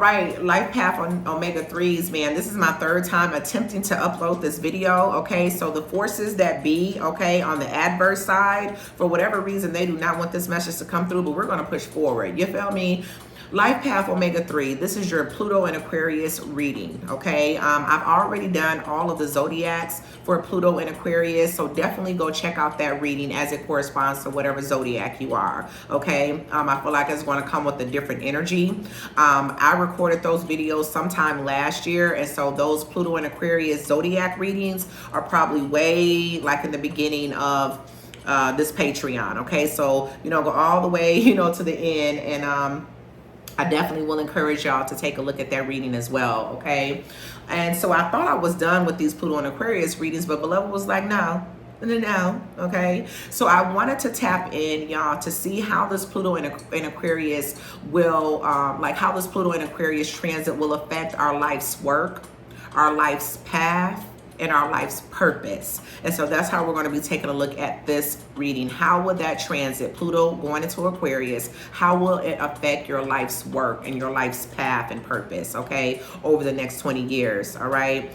Right, Life Path on Omega 3s, man. This is my third time attempting to upload this video, okay? So the forces that be, okay, on the adverse side, for whatever reason, they do not want this message to come through, but we're going to push forward. You feel me? Life Path Omega 3, this is your Pluto and Aquarius reading, okay? I've already done all of the zodiacs for Pluto and Aquarius, so definitely go check out that reading as it corresponds to whatever zodiac you are, okay? I feel like it's going to come with a different energy. I recorded those videos sometime last year, and so those Pluto and Aquarius zodiac readings are probably way like in the beginning of this Patreon, okay? So, go all the way, to the end, and I definitely will encourage y'all to take a look at that reading as well, okay? And so I thought I was done with these Pluto and Aquarius readings, but Beloved was like, no, okay? So I wanted to tap in, y'all, to see how this Pluto and Aquarius will, like how this Pluto and Aquarius transit will affect our life's work, our life's path, and our life's purpose. And so that's how we're going to be taking a look at this reading. How will that transit, Pluto going into Aquarius, how will it affect your life's work and your life's path and purpose, okay, over the next 20 years, all right?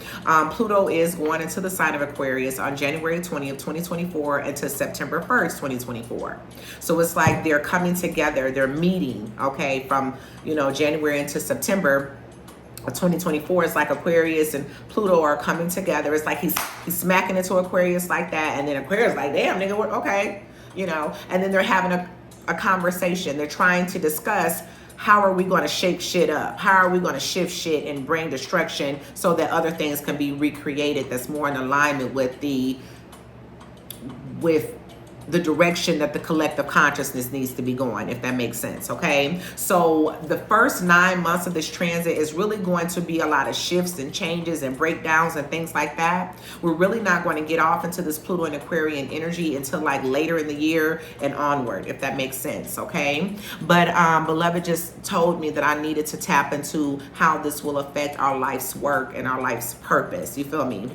Pluto is going into the sign of Aquarius on January 20th, 2024 until September 1st, 2024. So it's like they're coming together, they're meeting, okay, from, January into September 2024. Is like Aquarius and Pluto are coming together. It's like he's smacking into Aquarius like that, and then Aquarius like, damn nigga, okay, and then they're having a conversation. They're trying to discuss, how are we going to shake shit up? How are we going to shift shit and bring destruction so that other things can be recreated that's more in alignment with the direction that the collective consciousness needs to be going, if that makes sense, okay? So the first 9 months of this transit is really going to be a lot of shifts and changes and breakdowns and things like that. We're really not going to get off into this Pluto and Aquarian energy until like later in the year and onward, if that makes sense, okay? But Beloved just told me that I needed to tap into how this will affect our life's work and our life's purpose, you feel me?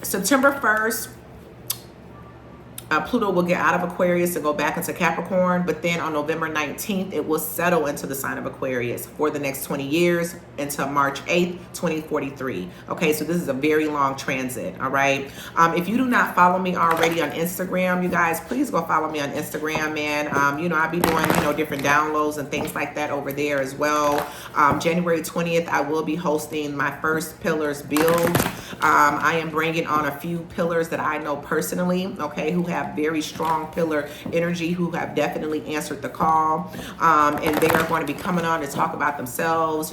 September 1st, Pluto will get out of Aquarius and go back into Capricorn, but then on November 19th, it will settle into the sign of Aquarius for the next 20 years until March 8th, 2043. Okay, so this is a very long transit, all right? If you do not follow me already on Instagram, you guys, please go follow me on Instagram, man. I'll be doing, different downloads and things like that over there as well. January 20th, I will be hosting my first Pillars build. I am bringing on a few pillars that I know personally, okay, who have very strong pillar energy, who have definitely answered the call, and they are going to be coming on to talk about themselves,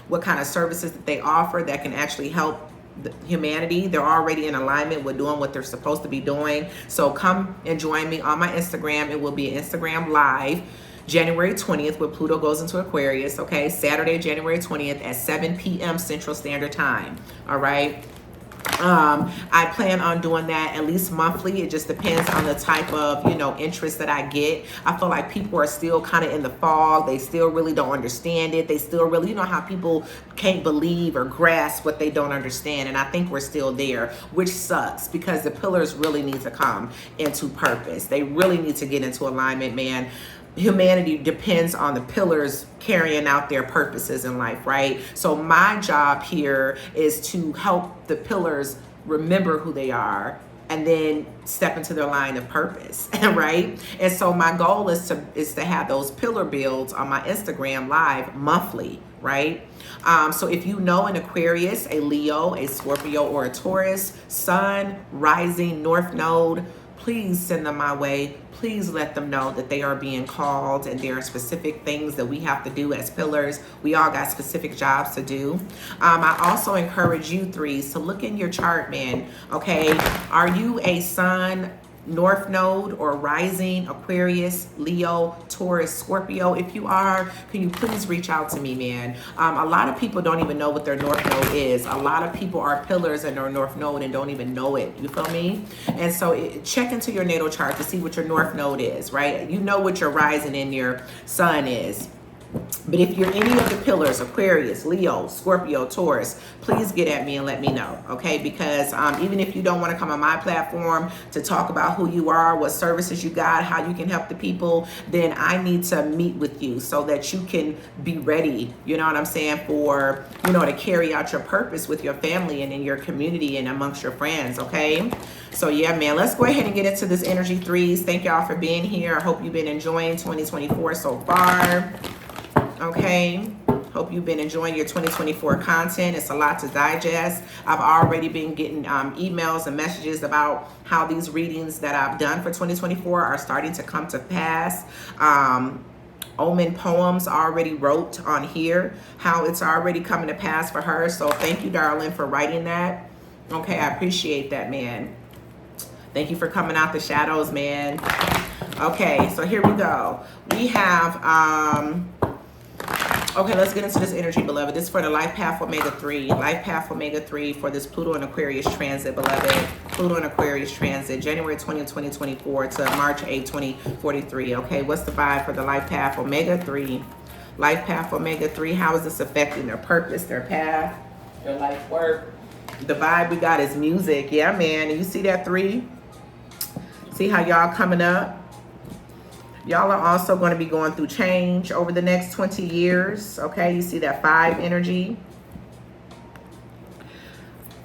what kind of services that they offer that can actually help humanity. They're already in alignment with doing what they're supposed to be doing. So come and join me on my Instagram. It will be an Instagram live January 20th when Pluto goes into Aquarius, okay? Saturday, January 20th at 7 p.m. Central Standard Time, all right? I plan on doing that at least monthly. It just depends on the type of, interest that I get. I feel like people are still kind of in the fog. They still really don't understand it. They still really, how people can't believe or grasp what they don't understand. And I think we're still there, which sucks because the pillars really need to come into purpose. They really need to get into alignment, man. Humanity depends on the pillars carrying out their purposes in life, right? So my job here is to help the pillars remember who they are and then step into their line of purpose, right? And so my goal is to have those pillar builds on my Instagram live monthly, right? So if you know an Aquarius, a Leo, a Scorpio, or a Taurus, Sun, Rising, North Node, please send them my way. Please let them know that they are being called and there are specific things that we have to do as pillars. We all got specific jobs to do. I also encourage you threes to look in your chart, man, okay? Are you a Sun, North Node, or Rising, Aquarius, Leo, Taurus, Scorpio? If you are, can you please reach out to me, man? A lot of people don't even know what their North Node is. A lot of people are pillars in their North Node and don't even know it. You feel me? And so check into your natal chart to see what your North Node is, right? You know what your Rising and your Sun is. But if you're any of the pillars, Aquarius, Leo, Scorpio, Taurus, please get at me and let me know, okay? Because even if you don't want to come on my platform to talk about who you are, what services you got, how you can help the people, then I need to meet with you so that you can be ready, you know what I'm saying, for, you know, to carry out your purpose with your family and in your community and amongst your friends, okay? So yeah, man, let's go ahead and get into this energy threes. Thank y'all for being here. I hope you've been enjoying 2024 so far. Okay, hope you've been enjoying your 2024 content. It's a lot to digest. I've already been getting emails and messages about how these readings that I've done for 2024 are starting to come to pass. Omen Poems already wrote on here how it's already coming to pass for her. So thank you, darling, for writing that. Okay, I appreciate that, man. Thank you for coming out the shadows, man. Okay, so here we go. We have... Okay, let's get into this energy, beloved. This is for the Life Path Omega 3. Life Path Omega 3 for this Pluto and Aquarius transit, beloved. Pluto and Aquarius transit, January 20th, 2024 to March 8th, 2043. Okay, what's the vibe for the Life Path Omega 3? Life Path Omega 3, how is this affecting their purpose, their path, their life work? The vibe we got is music. Yeah, man. You see that 3? See how y'all coming up? Y'all are also going to be going through change over the next 20 years. Okay, you see that 5 energy.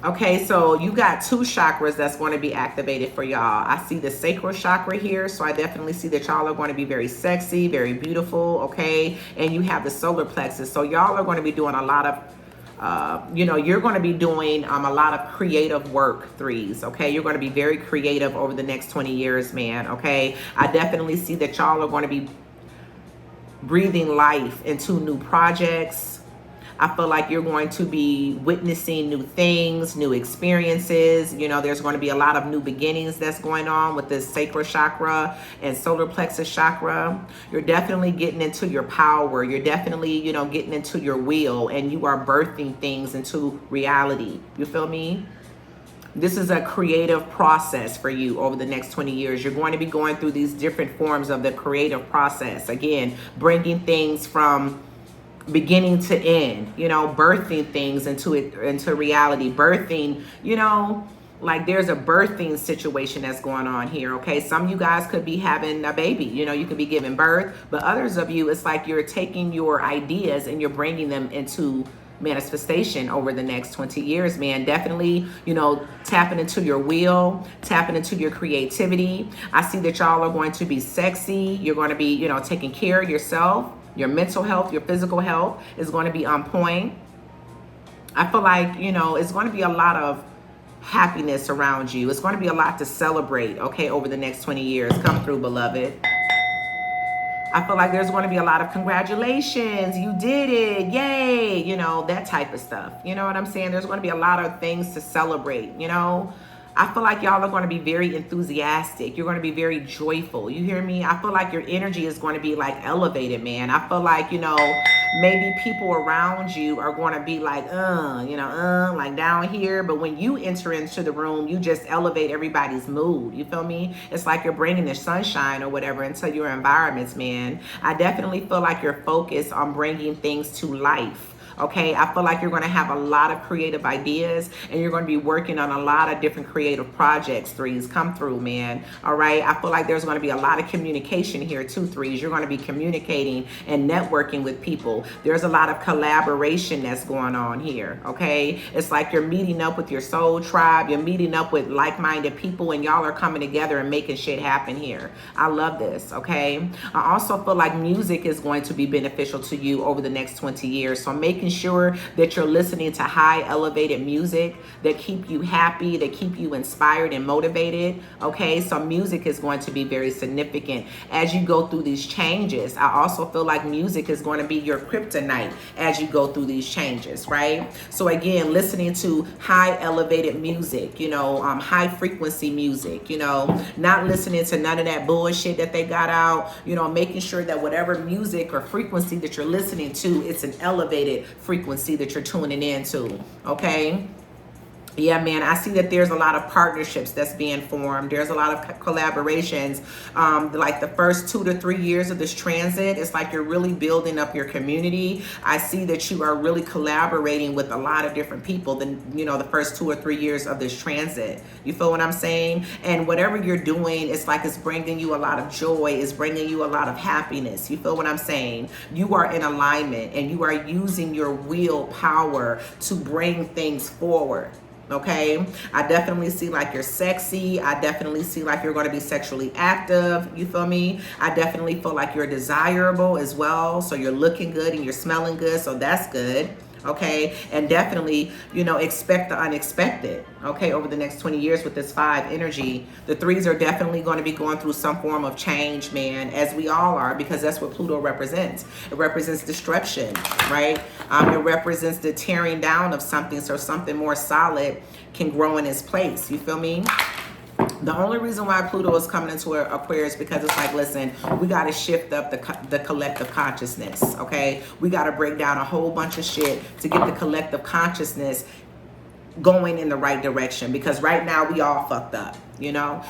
Okay, so you got 2 chakras that's going to be activated for y'all. I see the sacral chakra here, so I definitely see that y'all are going to be very sexy, very beautiful, okay? And you have the solar plexus. So y'all are going to be doing a lot of you know, you're going to be doing a lot of creative work, 3s, okay? You're going to be very creative over the next 20 years, man, okay? I definitely see that y'all are going to be breathing life into new projects. I feel like you're going to be witnessing new things, new experiences. You know, there's going to be a lot of new beginnings that's going on with this sacral chakra and solar plexus chakra. You're definitely getting into your power. You're definitely, you know, getting into your will, and you are birthing things into reality. You feel me? This is a creative process for you over the next 20 years. You're going to be going through these different forms of the creative process. Again, bringing things from beginning to end, you know, birthing things into reality, birthing, you know, like there's a birthing situation that's going on here, okay? Some of you guys could be having a baby, you know, you could be giving birth, but others of you, it's like you're taking your ideas and you're bringing them into manifestation over the next 20 years, man. Definitely, you know, tapping into your will, tapping into your creativity. I see that y'all are going to be sexy. You're going to be, you know, taking care of yourself. Your mental health, your physical health is going to be on point. I feel like, you know, it's going to be a lot of happiness around you. It's going to be a lot to celebrate, okay, over the next 20 years. Come through, beloved. I feel like there's going to be a lot of congratulations. You did it. Yay. You know, that type of stuff. You know what I'm saying? There's going to be a lot of things to celebrate, you know. I feel like y'all are going to be very enthusiastic. You're going to be very joyful. You hear me? I feel like your energy is going to be like elevated, man. I feel like, you know, maybe people around you are going to be like, you know, like down here. But when you enter into the room, you just elevate everybody's mood. You feel me? It's like you're bringing the sunshine or whatever into your environments, man. I definitely feel like you're focused on bringing things to life. Okay, I feel like you're going to have a lot of creative ideas and you're going to be working on a lot of different creative projects, 3s. Come through, man. All right, I feel like there's going to be a lot of communication here, too, 3s. You're going to be communicating and networking with people. There's a lot of collaboration that's going on here, okay? It's like you're meeting up with your soul tribe. You're meeting up with like-minded people and y'all are coming together and making shit happen here. I love this, okay? I also feel like music is going to be beneficial to you over the next 20 years. So making sure that you're listening to high elevated music that keep you happy, that keep you inspired and motivated. Okay, so music is going to be very significant as you go through these changes. I also feel like music is going to be your kryptonite as you go through these changes, right? So again, listening to high elevated music, you know, high frequency music, you know, not listening to none of that bullshit that they got out, you know, making sure that whatever music or frequency that you're listening to, it's an elevated frequency that you're tuning into, okay? Yeah, man, I see that there's a lot of partnerships that's being formed. There's a lot of collaborations. Like the first 2 to 3 years of this transit, it's like you're really building up your community. I see that you are really collaborating with a lot of different people the first 2 or 3 years of this transit. You feel what I'm saying? And whatever you're doing, it's like it's bringing you a lot of joy. It's bringing you a lot of happiness. You feel what I'm saying? You are in alignment and you are using your willpower to bring things forward. Okay, I definitely see like you're sexy. I definitely see like you're going to be sexually active. You feel me? I definitely feel like you're desirable as well. So you're looking good and you're smelling good. So that's good. Okay, and definitely, expect the unexpected. Okay, over the next 20 years with this 5 energy, the 3s are definitely going to be going through some form of change, man, as we all are, because that's what Pluto represents. It represents destruction, right? It represents the tearing down of something so something more solid can grow in its place. You feel me? The only reason why Pluto is coming into Aquarius is because it's like, listen, we got to shift up the collective consciousness, okay? We got to break down a whole bunch of shit to get the collective consciousness going in the right direction, because right now we all fucked up.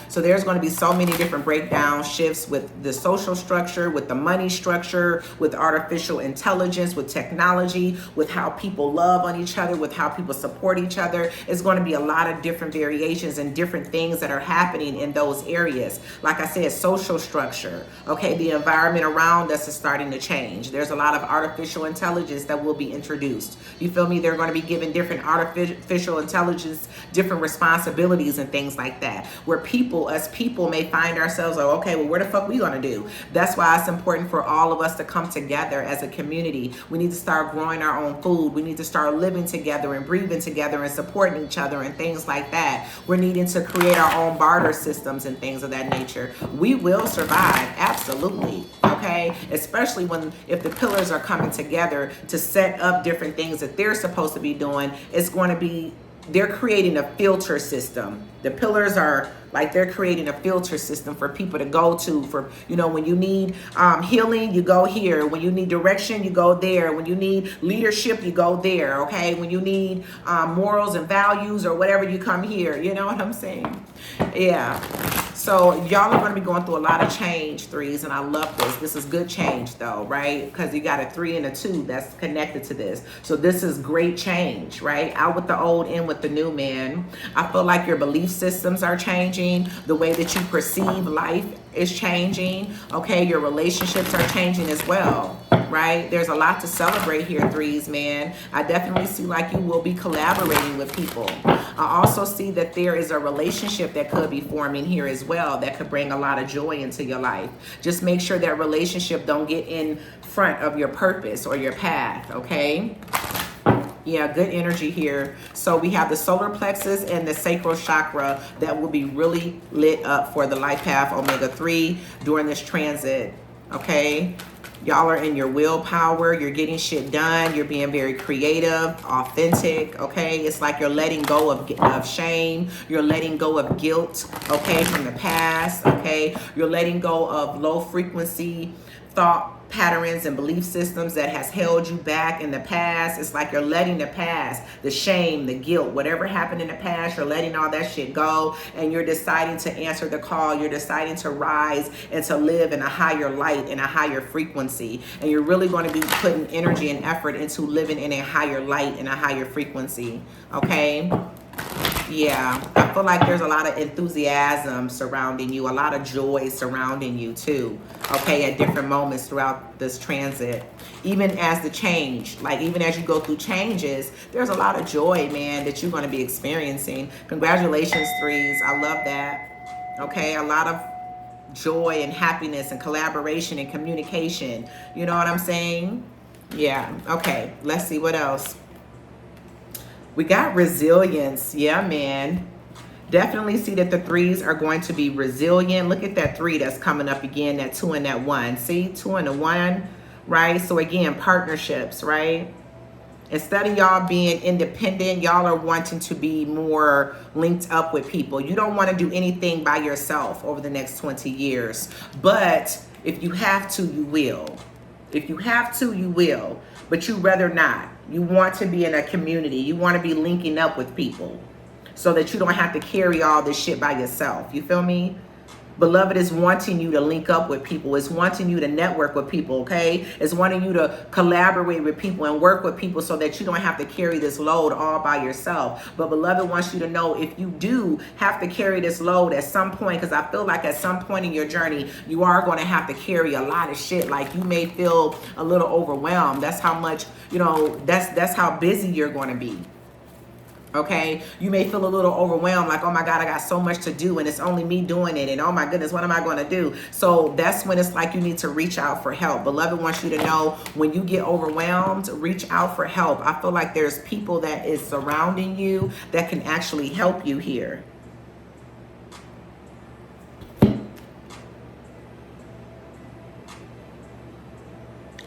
So there's going to be so many different breakdown shifts with the social structure, with the money structure, with artificial intelligence, with technology, with how people love on each other, with how people support each other. It's going to be a lot of different variations and different things that are happening in those areas. Like I said, social structure, okay, the environment around us is starting to change. There's a lot of artificial intelligence that will be introduced. You feel me? They're going to be given different artificial intelligence, different responsibilities and things like that, where us people may find ourselves like, okay, well, where the fuck we gonna do? That's why it's important for all of us to come together as a community. We need to start growing our own food. We need to start living together and breathing together and supporting each other and things like that. We're needing to create our own barter systems and things of that nature. We will survive, absolutely, okay? Especially if the pillars are coming together to set up different things that they're supposed to be doing. They're creating a filter system. The pillars are like, they're creating a filter system for people to go to. For, when you need healing, you go here. When you need direction, you go there. When you need leadership, you go there, okay? When you need morals and values or whatever, you come here. You know what I'm saying? Yeah. So y'all are going to be going through a lot of change, 3s, and I love this. This is good change, though, right? Because you got a 3 and a 2 that's connected to this. So this is great change, right? Out with the old, in with the new, man. I feel like your belief systems are changing. The way that you perceive life is changing, okay? Your relationships are changing as well, right? There's a lot to celebrate here, 3s, man. I definitely see like you will be collaborating with people. I also see that there is a relationship that could be forming here as well that could bring a lot of joy into your life. Just make sure that relationship don't get in front of your purpose or your path, okay? Yeah, good energy here. So we have the solar plexus and the sacral chakra that will be really lit up for the life path omega-3 during this transit, okay? Y'all are in your willpower. You're getting shit done. You're being very creative, authentic, okay? It's like you're letting go of shame. You're letting go of guilt, okay, from the past, okay? You're letting go of low frequency thought patterns and belief systems that has held you back in the past. It's like you're letting the past, the shame, the guilt, whatever happened in the past, you're letting all that shit go, and you're deciding to answer the call. You're deciding to rise and to live in a higher light, in a higher frequency, and you're really going to be putting energy and effort into living in a higher light, in a higher frequency, okay? Yeah, I feel like there's a lot of enthusiasm surrounding you, a lot of joy surrounding you too, okay, at different moments throughout this transit. Even as the change, like even as you go through changes, there's a lot of joy, man, that you're going to be experiencing. Congratulations, 3s. I love that. Okay, a lot of joy and happiness and collaboration and communication. You know what I'm saying? Yeah, okay, let's see what else. We got resilience. Yeah, man. Definitely see that the 3s are going to be resilient. Look at that 3 that's coming up again, that 2 and that 1. See, 2 and a 1, right? So again, partnerships, right? Instead of y'all being independent, y'all are wanting to be more linked up with people. You don't want to do anything by yourself over the next 20 years. But if you have to, you will. If you have to, you will. But you rather not. You want to be in a community. You want to be linking up with people. so that you don't have to carry all this shit by yourself. You feel me? Beloved is wanting you to link up with people. It's wanting you to network with people, okay? It's wanting you to collaborate with people and work with people so that you don't have to carry this load all by yourself. But beloved wants you to know, if you do have to carry this load at some point, because I feel like at some point in your journey, you are going to have to carry a lot of shit. Like, you may feel a little overwhelmed. That's how much, you know, that's how busy you're going to be. Okay, you may feel a little overwhelmed, like, oh my God, I got so much to do and it's only me doing it, and oh my goodness, what am I going to do? So that's when it's like you need to reach out for help. Beloved wants you to know, when you get overwhelmed, reach out for help. I feel like there's people that is surrounding you that can actually help you here.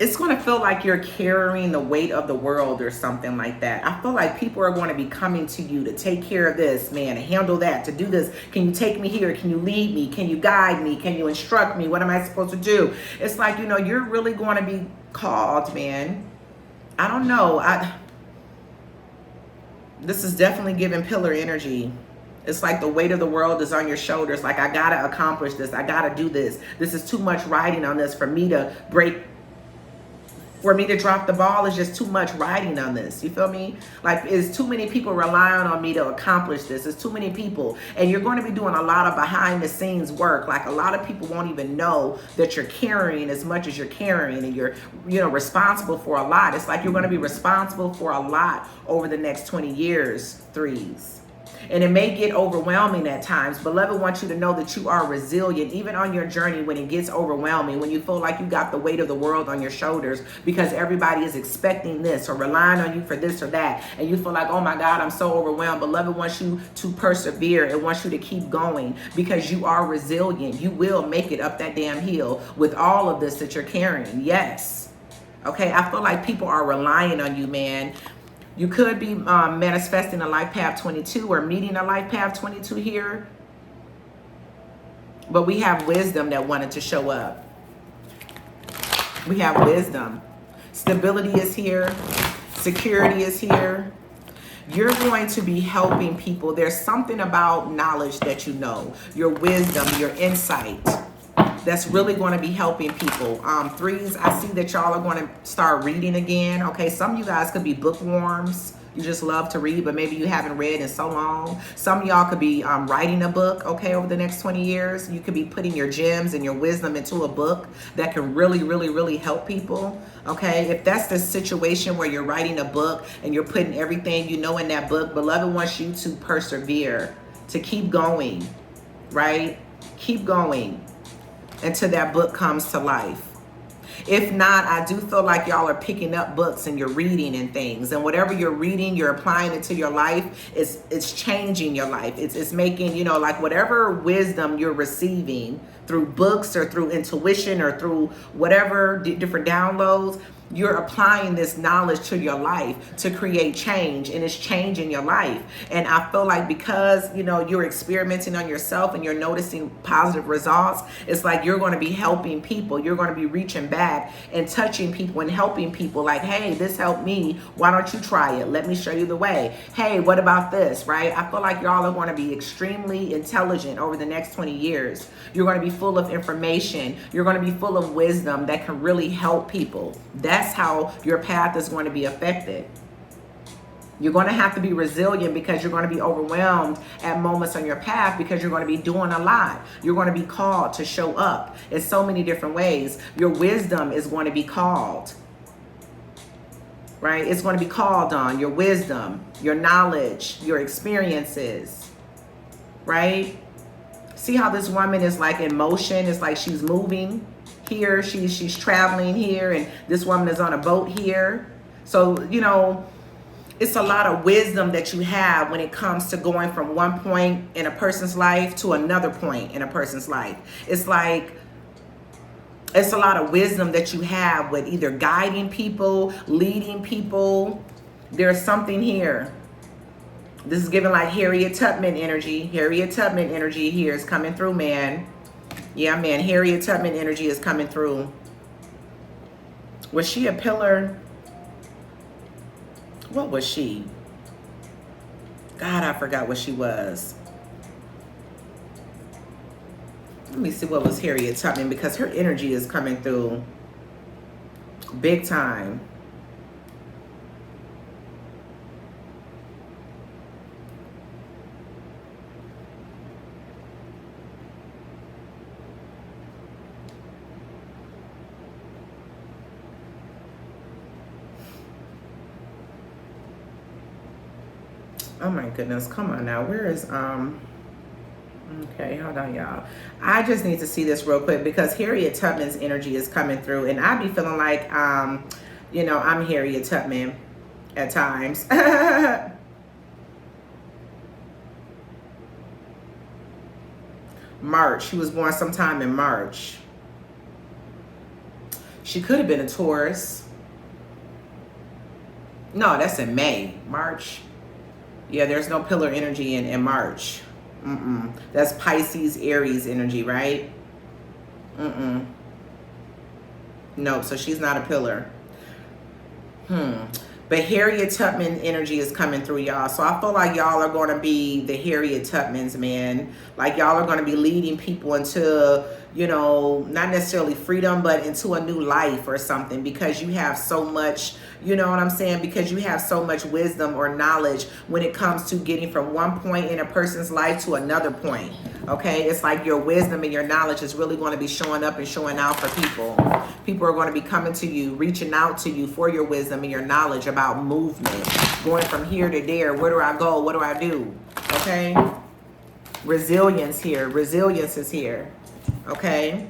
It's going to feel like you're carrying the weight of the world or something like that. I feel like people are going to be coming to you to take care of this, man, to handle that, to do this. Can you take me here? Can you lead me? Can you guide me? Can you instruct me? What am I supposed to do? It's like, you know, you're really going to be called, man. I don't know. This is definitely giving pillar energy. It's like the weight of the world is on your shoulders. Like, I got to accomplish this. I got to do this. This is too much riding on this for me to drop the ball. Is just too much riding on this. You feel me? Like, it's too many people relying on me to accomplish this. It's too many people. And you're going to be doing a lot of behind the scenes work. Like, a lot of people won't even know that you're carrying as much as you're carrying, and you're, you know, responsible for a lot. It's like you're going to be responsible for a lot over the next 20 years, threes. And it may get overwhelming at times. Beloved wants you to know that you are resilient, even on your journey when it gets overwhelming, when you feel like you got the weight of the world on your shoulders because everybody is expecting this or relying on you for this or that. And you feel like, oh my God, I'm so overwhelmed. Beloved wants you to persevere. It wants you to keep going because you are resilient. You will make it up that damn hill with all of this that you're carrying. Yes. Okay, I feel like people are relying on you, man. You could be manifesting a life path 22 or meeting a life path 22 here. But we have wisdom that wanted to show up. We have wisdom. Stability is here. Security is here. You're going to be helping people. There's something about knowledge that you know. Your wisdom, your insight. That's really going to be helping people. Threes, I see that y'all are going to start reading again. Okay, some of you guys could be bookworms. You just love to read, but maybe you haven't read in so long. Some of y'all could be writing a book, okay, over the next 20 years. You could be putting your gems and your wisdom into a book that can really, really, really help people, okay? If that's the situation where you're writing a book and you're putting everything you know in that book, Beloved wants you to persevere, to keep going, right? Keep going until that book comes to life. If not, I do feel like y'all are picking up books and you're reading and things, and whatever you're reading, you're applying it to your life. It's changing your life. It's making, you know, like whatever wisdom you're receiving through books or through intuition or through whatever different downloads, you're applying this knowledge to your life to create change, and it's changing your life. And I feel like because, you know, you're experimenting on yourself and you're noticing positive results, it's like you're going to be helping people. You're going to be reaching back and touching people and helping people like, hey, this helped me. Why don't you try it? Let me show you the way. Hey, what about this, right? I feel like y'all are going to be extremely intelligent over the next 20 years. You're going to be full of information. You're going to be full of wisdom that can really help people. That's how your path is going to be affected. You're going to have to be resilient because you're going to be overwhelmed at moments on your path because you're going to be doing a lot. You're going to be called to show up in so many different ways. Your wisdom is going to be called, right? It's going to be called on. Your wisdom, your knowledge, your experiences, right? See how this woman is like in motion? It's like she's moving here, she's traveling here, and this woman is on a boat here. So, you know, it's a lot of wisdom that you have when it comes to going from one point in a person's life to another point in a person's life. It's like, it's a lot of wisdom that you have with either guiding people, leading people. There's something here. This is giving like Harriet Tubman energy. Harriet Tubman energy here is coming through, man. Yeah, man, Harriet Tubman energy is coming through. Was she a pillar? What was she? God, I forgot what she was. Let me see what was Harriet Tubman, because her energy is coming through big time. Oh my goodness, come on now. Where is okay, hold on, y'all. I just need to see this real quick because Harriet Tubman's energy is coming through, and I be feeling like you know, I'm Harriet Tubman at times. March. She was born sometime in March. She could have been a Taurus. No, that's in May. March. Yeah, there's no pillar energy in March. That's Pisces, Aries energy, right? No, so she's not a pillar. But Harriet Tubman energy is coming through, y'all. So I feel like y'all are going to be the Harriet Tubmans, man. Like y'all are going to be leading people into, you know, not necessarily freedom, but into a new life or something, because you have so much, you know what I'm saying? Because you have so much wisdom or knowledge when it comes to getting from one point in a person's life to another point. Okay, it's like your wisdom and your knowledge is really going to be showing up and showing out for people. People are going to be coming to you, reaching out to you for your wisdom and your knowledge about movement, going from here to there. Where do I go? What do I do? Okay, resilience here. Resilience is here. Okay,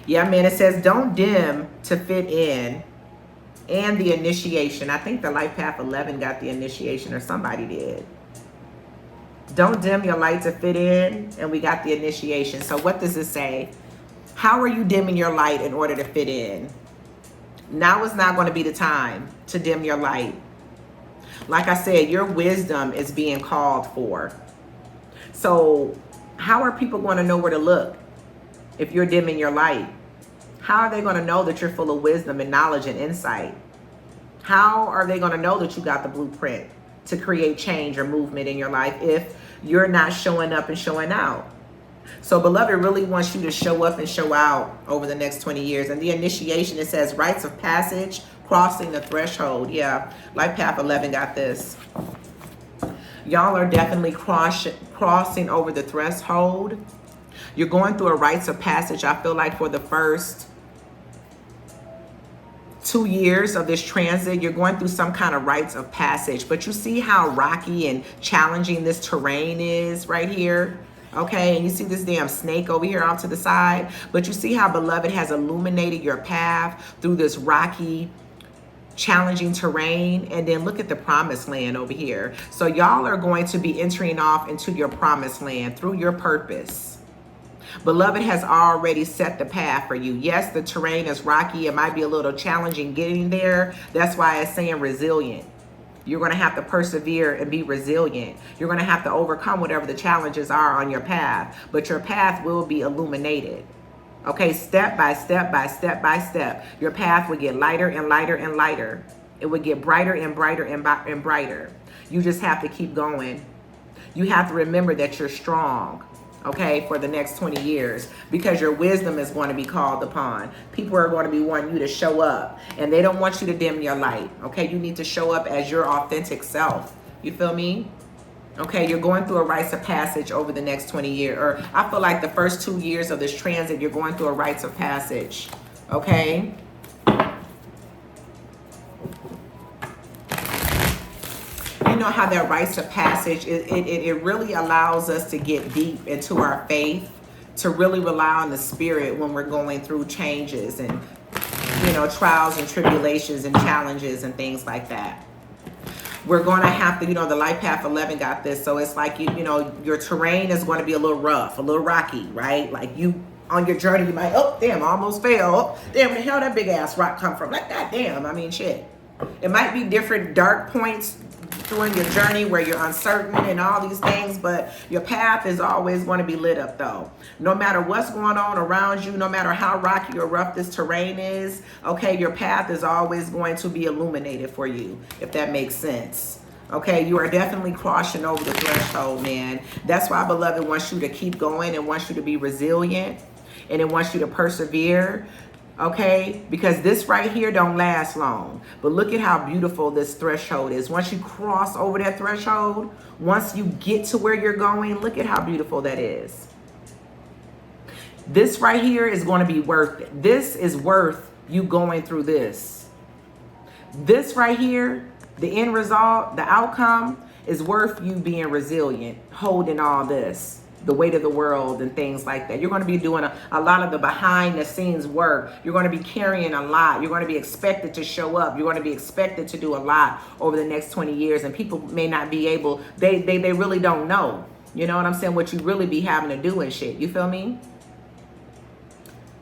yeah, man. It says don't dim to fit in, and the initiation. I think the Life Path 11 got the initiation, or somebody did. Don't dim your light to fit in, and we got the initiation. So what does it say? How are you dimming your light in order to fit in? Now is not going to be the time to dim your light. Like I said, your wisdom is being called for. So how are people going to know where to look if you're dimming your light? How are they going to know that you're full of wisdom and knowledge and insight? How are they going to know that you got the blueprint to create change or movement in your life if you're not showing up and showing out? So beloved really wants you to show up and show out over the next 20 years. And the initiation, it says rites of passage, crossing the threshold. Yeah, Life Path 11 got this. Y'all are definitely crossing over the threshold. You're going through a rites of passage, I feel like, for the first 2 years of this transit. You're going through some kind of rites of passage, but you see how rocky and challenging this terrain is right here. Okay, and you see this damn snake over here off to the side, but you see how beloved has illuminated your path through this rocky, challenging terrain. And then look at the promised land over here. So y'all are going to be entering off into your promised land through your purpose. Beloved has already set the path for you. Yes, the terrain is rocky. It might be a little challenging getting there. That's why it's saying resilient. You're going to have to persevere and be resilient. You're going to have to overcome whatever the challenges are on your path, but your path will be illuminated. Okay, step by step by step by step, your path would get lighter and lighter and lighter. It would get brighter and brighter and brighter. You just have to keep going. You have to remember that you're strong. Okay, for the next 20 years, because your wisdom is going to be called upon. People are going to be wanting you to show up, and they don't want you to dim your light. Okay, you need to show up as your authentic self. You feel me? Okay, you're going through a rites of passage over the next 20 years, or I feel like the first 2 years of this transit, you're going through a rites of passage. Okay. You know how that rites of passage, it really allows us to get deep into our faith, to really rely on the spirit when we're going through changes and, you know, trials and tribulations and challenges and things like that. We're going to have to, you know, the Life Path 11 got this. So it's like, you know, your terrain is going to be a little rough, a little rocky, right? Like you, on your journey, you might, oh, damn, I almost fell. Oh, damn, where the hell that big ass rock come from? Like, God damn, I mean, shit. It might be different dark points during your journey where you're uncertain and all these things, but your path is always going to be lit up though. No matter what's going on around you, no matter how rocky or rough this terrain is, okay, your path is always going to be illuminated for you, if that makes sense. Okay, you are definitely crossing over the threshold, man. That's why Beloved wants you to keep going and wants you to be resilient, and it wants you to persevere. Okay, because this right here don't last long. But look at how beautiful this threshold is. Once you cross over that threshold, once you get to where you're going, look at how beautiful that is. This right here is going to be worth it. This is worth you going through this. This right here, the end result, the outcome is worth you being resilient, holding all this, the weight of the world and things like that. You're going to be doing a lot of the behind the scenes work. You're going to be carrying a lot. You're going to be expected to show up. You're going to be expected to do a lot over the next 20 years. And people may not be able, they really don't know. You know what I'm saying? What you really be having to do and shit. You feel me?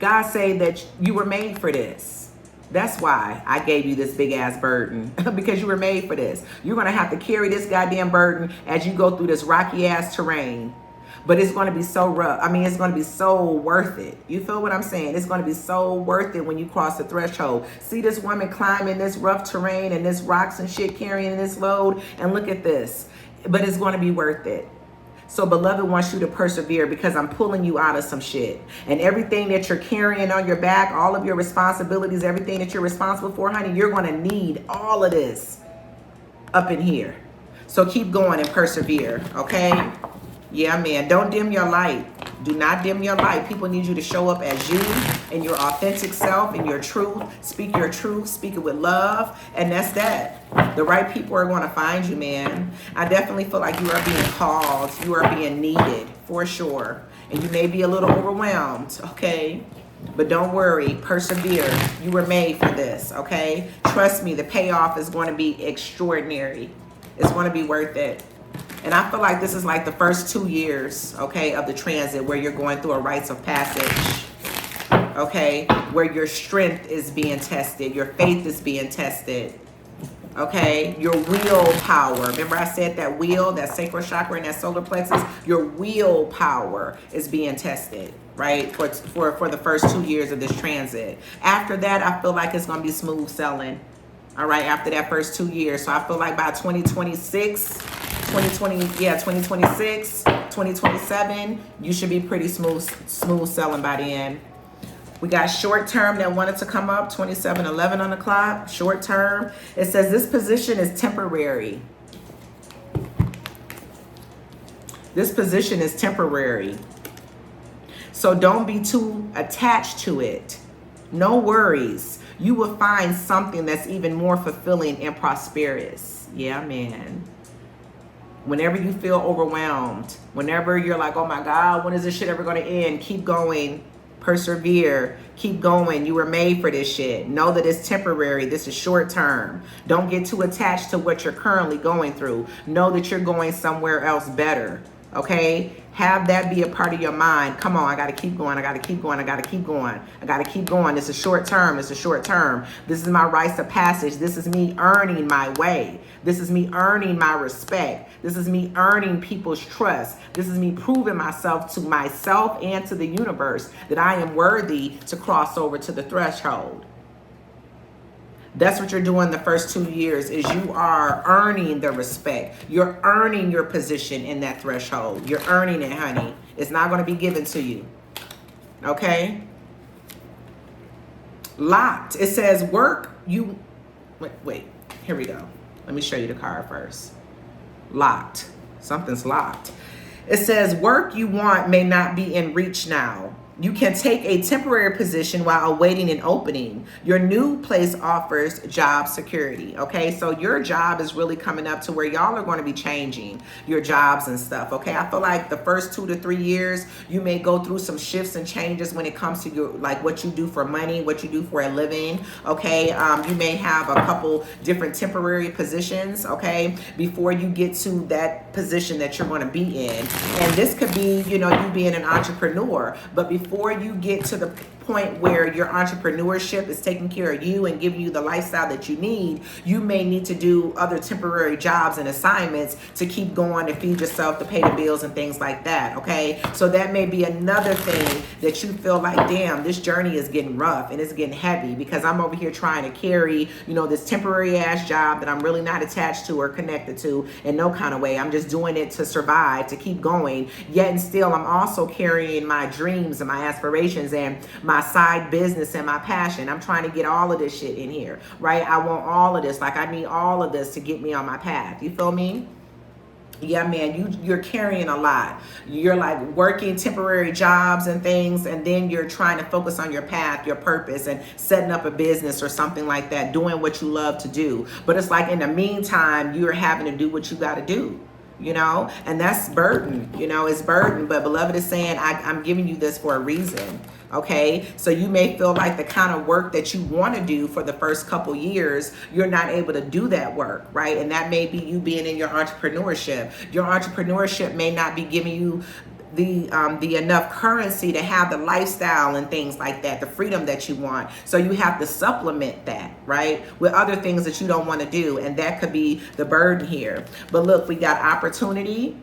God say that you were made for this. That's why I gave you this big ass burden, because you were made for this. You're going to have to carry this goddamn burden as you go through this rocky ass terrain. But it's going to be so rough. I mean, it's going to be so worth it. You feel what I'm saying? It's going to be so worth it when you cross the threshold. See this woman climbing this rough terrain and this rocks and shit carrying this load. And look at this. But it's going to be worth it. So Beloved wants you to persevere, because I'm pulling you out of some shit. And everything that you're carrying on your back, all of your responsibilities, everything that you're responsible for, honey, you're going to need all of this up in here. So keep going and persevere, okay? Yeah, man. Don't dim your light. Do not dim your light. People need you to show up as you and your authentic self and your truth. Speak your truth. Speak it with love. And that's that. The right people are going to find you, man. I definitely feel like you are being called. You are being needed for sure. And you may be a little overwhelmed, okay? But don't worry. Persevere. You were made for this, okay? Trust me, the payoff is going to be extraordinary. It's going to be worth it. And I feel like this is like the first 2 years, okay, of the transit, where you're going through a rites of passage, okay, where your strength is being tested, your faith is being tested, okay, your willpower. Remember I said that wheel, that sacral chakra and that solar plexus, your willpower is being tested, right, for the first 2 years of this transit. After that, I feel like it's going to be smooth sailing, all right, after that first 2 years. So I feel like by 2026, 2026, 2027, you should be pretty smooth selling by the end. We got short term that wanted to come up, 2711 on the clock, short term. It says this position is temporary. This position is temporary. So don't be too attached to it. No worries. You will find something that's even more fulfilling and prosperous. Yeah, man. Whenever you feel overwhelmed, whenever you're like, oh my God, when is this shit ever going to end? Keep going. Persevere. Keep going. You were made for this shit. Know that it's temporary. This is short term. Don't get too attached to what you're currently going through. Know that you're going somewhere else better. Okay? Have that be a part of your mind. Come on, I got to keep going. I got to keep going. I got to keep going. I got to keep going. It's a short term. It's a short term. This is my rites of passage. This is me earning my way. This is me earning my respect. This is me earning people's trust. This is me proving myself to myself and to the universe that I am worthy to cross over to the threshold. That's what you're doing the first 2 years, is you are earning the respect. You're earning your position in that threshold. You're earning it, honey. It's not going to be given to you. Okay? Locked. It says work you... Wait. Here we go. Let me show you the card first. Locked. Something's locked. It says work you want may not be in reach now. You can take a temporary position while awaiting an opening. Your new place offers job security. Okay, so your job is really coming up to where y'all are going to be changing your jobs and stuff. Okay, I feel like the first 2 to 3 years, you may go through some shifts and changes when it comes to your, like what you do for money, what you do for a living. Okay, you may have a couple different temporary positions. Okay, before you get to that position that you're going to be in. And this could be, you know, you being an entrepreneur, but before you get to the point where your entrepreneurship is taking care of you and giving you the lifestyle that you need, you may need to do other temporary jobs and assignments to keep going, to feed yourself, to pay the bills and things like that, okay? So that may be another thing that you feel like, damn, this journey is getting rough and it's getting heavy because I'm over here trying to carry, you know, this temporary ass job that I'm really not attached to or connected to in no kind of way. I'm just doing it to survive, to keep going. Yet and still, I'm also carrying my dreams and my aspirations and my side business and my passion. I'm trying to get all of this shit in here, right? I want all of this. Like, I need all of this to get me on my path. You feel me? Yeah, man, you're carrying a lot. You're like working temporary jobs and things, and then you're trying to focus on your path, your purpose, and setting up a business or something like that, doing what you love to do. But it's like in the meantime, you're having to do what you got to do, you know, and that's burden, you know, it's burden. But beloved is saying, I'm giving you this for a reason. Okay, so you may feel like the kind of work that you want to do for the first couple years, you're not able to do that work, right? And that may be you being in your entrepreneurship. Your entrepreneurship may not be giving you the enough currency to have the lifestyle and things like that, the freedom that you want. So you have to supplement that, right, with other things that you don't want to do. And that could be the burden here. But look, we got opportunity.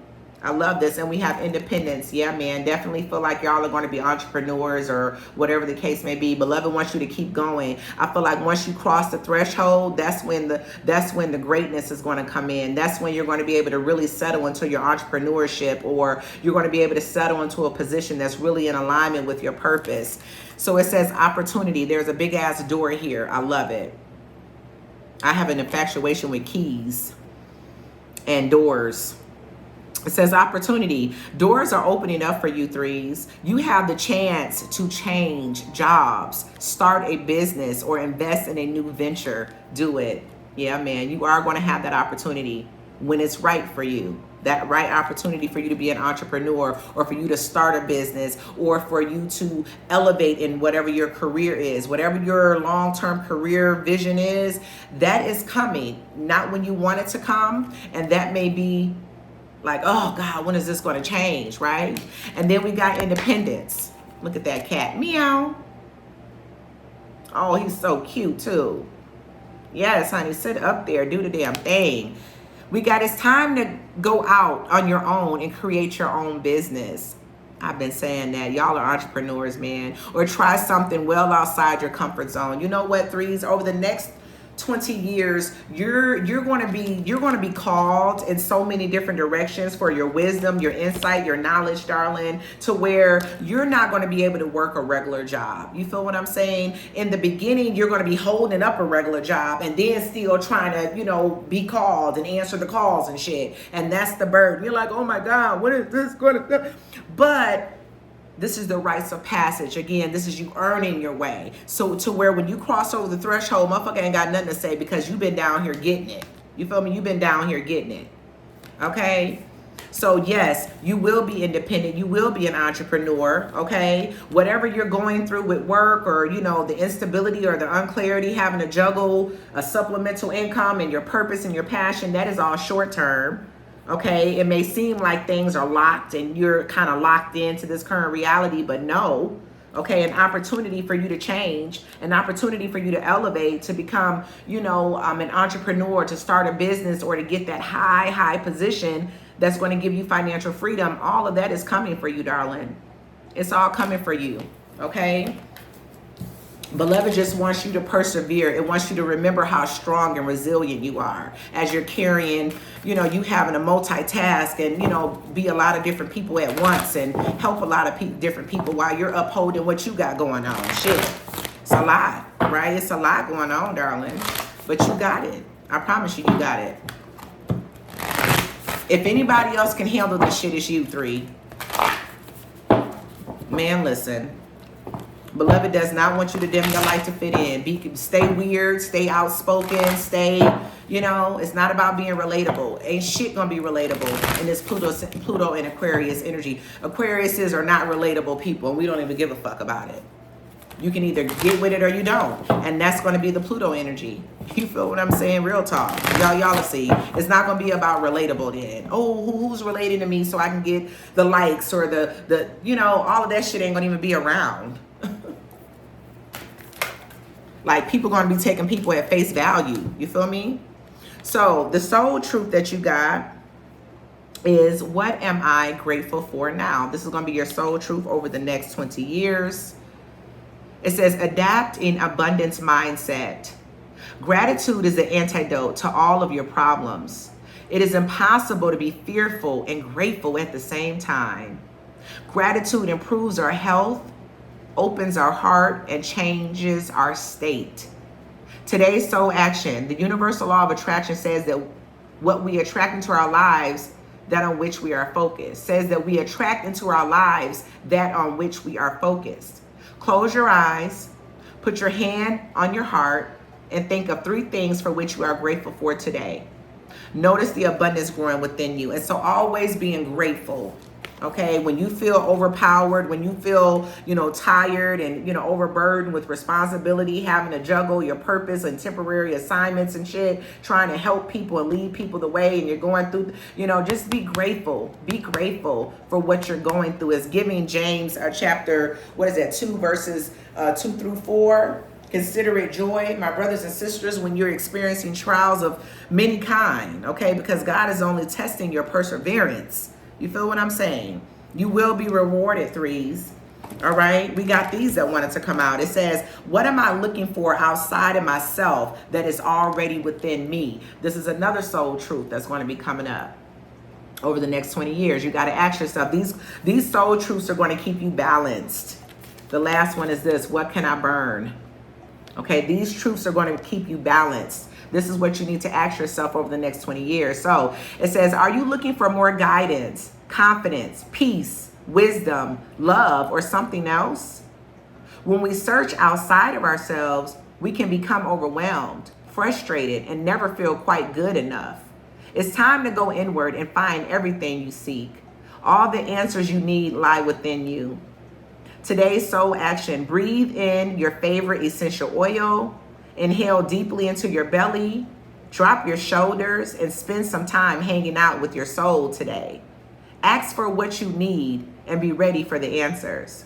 I love this. And we have independence. Yeah, man, definitely feel like y'all are going to be entrepreneurs or whatever the case may be. Beloved wants you to keep going. I feel like once you cross the threshold, that's when the greatness is going to come in. That's when you're going to be able to really settle into your entrepreneurship, or you're going to be able to settle into a position that's really in alignment with your purpose. So it says opportunity. There's a big ass door here. I love it. I have an infatuation with keys and doors. It says opportunity. Doors are opening up for you, threes. You have the chance to change jobs, start a business, or invest in a new venture. Do it. Yeah, man, you are going to have that opportunity when it's right for you. That right opportunity for you to be an entrepreneur, or for you to start a business, or for you to elevate in whatever your career is, whatever your long-term career vision is, that is coming. Not when you want it to come. And that may be like, oh God, when is this going to change, right? And then we got independence. Look at that cat. Meow. Oh, he's so cute too. Yes, honey, sit up there, do the damn thing. We got, it's time to go out on your own and create your own business. I've been saying that. Y'all are entrepreneurs, man. Or try something well outside your comfort zone. You know what, threes? Over the next 20 years, you're going to be called in so many different directions for your wisdom, your insight, your knowledge, darling, to where you're not going to be able to work a regular job. You feel what I'm saying? In the beginning, you're going to be holding up a regular job and then still trying to, you know, be called and answer the calls and shit. And that's the burden. You're like, oh my God, what is this going to do? But this is the rites of passage. Again, this is you earning your way. So to where when you cross over the threshold, motherfucker ain't got nothing to say because you've been down here getting it. You feel me? You've been down here getting it. Okay? So yes, you will be independent. You will be an entrepreneur. Okay? Whatever you're going through with work, or, you know, the instability or the unclarity, having to juggle a supplemental income and your purpose and your passion, that is all short term. Okay, it may seem like things are locked and you're kind of locked into this current reality, but no. Okay, an opportunity for you to change, an opportunity for you to elevate, to become, you know, an entrepreneur, to start a business, or to get that high position that's going to give you financial freedom. All of that is coming for you, darling. It's all coming for you. Okay. Beloved just wants you to persevere. It wants you to remember how strong and resilient you are as you're carrying, you know, you having to multitask and, you know, be a lot of different people at once and help a lot of different people while you're upholding what you got going on. Shit, it's a lot, right? It's a lot going on, darling, but you got it. I promise you, you got it. If anybody else can handle this shit, it's you, three. Man, listen. Beloved does not want you to dim your light to fit in. Stay weird, stay outspoken, stay, you know, it's not about being relatable. Ain't shit gonna be relatable in this Pluto and Aquarius energy. Aquariuses are not relatable people, and we don't even give a fuck about it. You can either get with it or you don't. And that's going to be the Pluto energy. You feel what I'm saying? Real talk. Y'all will see. It's not going to be about relatable then. Oh, who's relating to me so I can get the likes or the you know, all of that shit ain't going to even be around. Like, people going to be taking people at face value. You feel me? So the soul truth that you got is, what am I grateful for now? This is going to be your soul truth over the next 20 years. It says, adapt in abundance mindset. Gratitude is the antidote to all of your problems. It is impossible to be fearful and grateful at the same time. Gratitude improves our health, opens our heart, and changes our state. Today's soul action. The universal law of attraction says that what we attract into our lives, that on which we are focused. Says that we attract into our lives that on which we are focused. Close your eyes, put your hand on your heart, and think of 3 things for which you are grateful for today. Notice the abundance growing within you. And so always being grateful. Okay, when you feel overpowered, when you feel, tired and, overburdened with responsibility, having to juggle your purpose and temporary assignments and shit, trying to help people and lead people the way, and you're going through, just be grateful. Be grateful for what you're going through. It's giving James chapter, 2 verses 2 through 4. Consider it joy, my brothers and sisters, when you're experiencing trials of many kind, okay? Because God is only testing your perseverance. You feel what I'm saying? You will be rewarded, 3s. All right? We got these that wanted to come out. It says, what am I looking for outside of myself that is already within me? This is another soul truth that's going to be coming up over the next 20 years. You got to ask yourself, these soul truths are going to keep you balanced. The last one is this, what can I burn? Okay, these truths are going to keep you balanced. This is what you need to ask yourself over the next 20 years. So it says, are you looking for more guidance, confidence, peace, wisdom, love, or something else? When we search outside of ourselves, we can become overwhelmed, frustrated, and never feel quite good enough. It's time to go inward and find everything you seek. All the answers you need lie within you. Today's soul action: breathe in your favorite essential oil, inhale deeply into your belly, drop your shoulders, and spend some time hanging out with your soul today. Ask for what you need and be ready for the answers.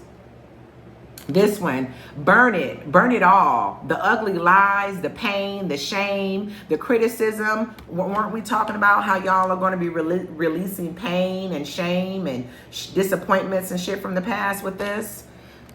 This one, burn it all. The ugly lies, the pain, the shame, the criticism. Weren't we talking about how y'all are going to be releasing pain and shame and disappointments and shit from the past with this?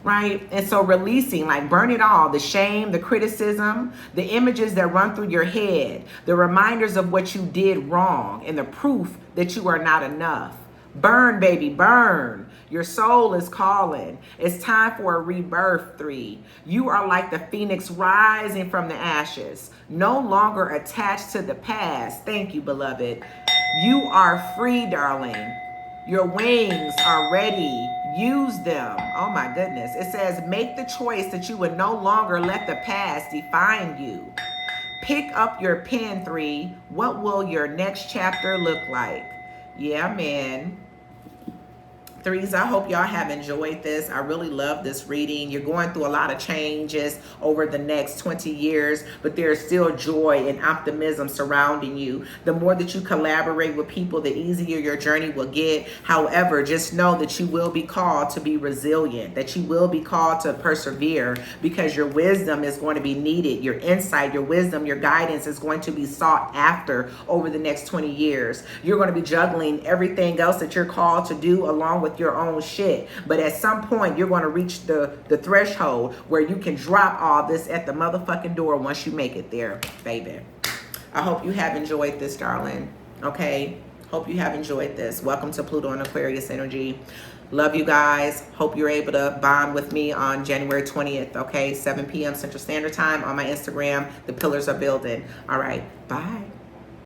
Right? And so releasing, like, burn it all. The shame, the criticism, the images that run through your head, the reminders of what you did wrong, and the proof that you are not enough. Burn, baby, burn. Your soul is calling. It's time for a rebirth, 3. You are like the phoenix rising from the ashes, no longer attached to the past. Thank you, beloved. You are free, darling. Your wings are ready. Use them. Oh my goodness. It says, make the choice that you would no longer let the past define you. Pick up your pen, 3. What will your next chapter look like? Yeah, man. 3s, I hope y'all have enjoyed this. I really love this reading. You're going through a lot of changes over the next 20 years, but there's still joy and optimism surrounding you. The more that you collaborate with people, the easier your journey will get. However, just know that you will be called to be resilient, that you will be called to persevere, because your wisdom is going to be needed. Your insight, your wisdom, your guidance is going to be sought after over the next 20 years. You're going to be juggling everything else that you're called to do along with your own shit. But at some point, you're going to reach the threshold where you can drop all this at the motherfucking door once you make it there, baby. I hope you have enjoyed this, darling. Okay? Hope you have enjoyed this. Welcome to Pluto and Aquarius energy. Love you guys. Hope you're able to bond with me on January 20th, okay? 7 p.m. Central Standard Time on my Instagram. The pillars are building. All right. Bye.